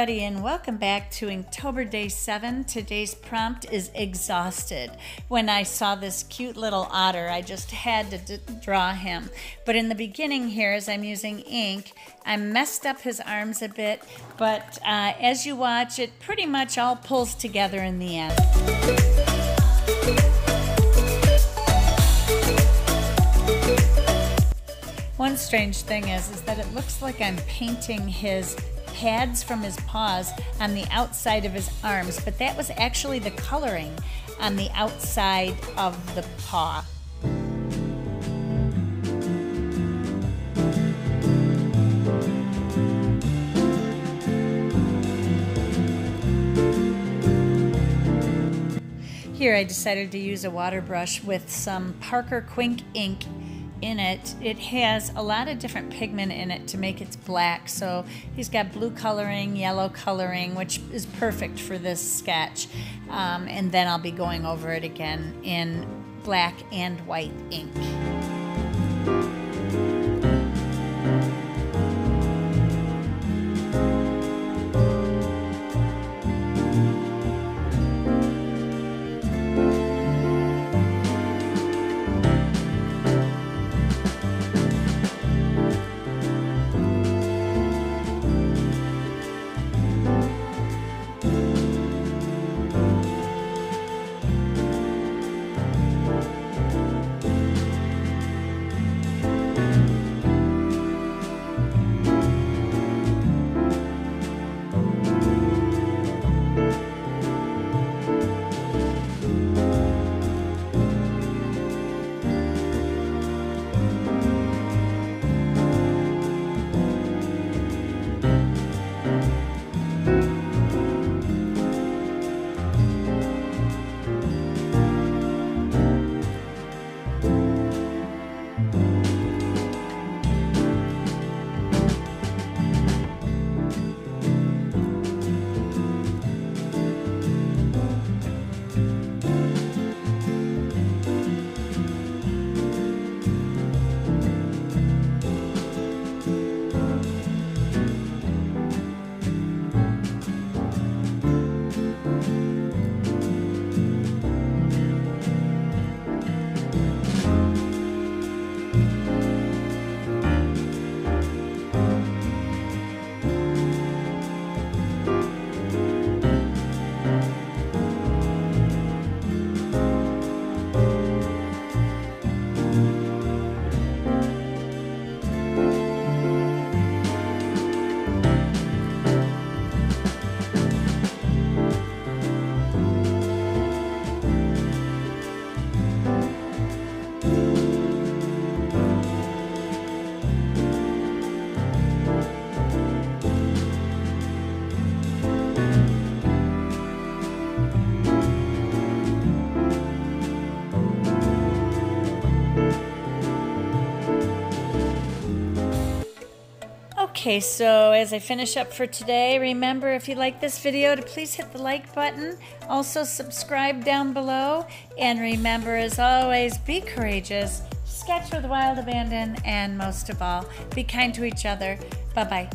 everybody, and welcome back to Inktober Day 7. Today's prompt is exhausted. When I saw this cute little otter, I just had to draw him. But in the beginning here, as I'm using ink, I messed up his arms a bit, but as you watch, it pretty much all pulls together in the end. One strange thing is that it looks like I'm painting his pads from his paws on the outside of his arms, but that was actually the coloring on the outside of the paw. Here I decided to use a water brush with some Parker Quink ink in it. It has a lot of different pigment in it to make it black. So he's got blue coloring, yellow coloring, which is perfect for this sketch. And then I'll be going over it again in black and white ink. Okay, so as I finish up for today, remember if you like this video to please hit the like button. Also subscribe down below. And remember, as always, be courageous, sketch with wild abandon, and most of all, be kind to each other. Bye-bye.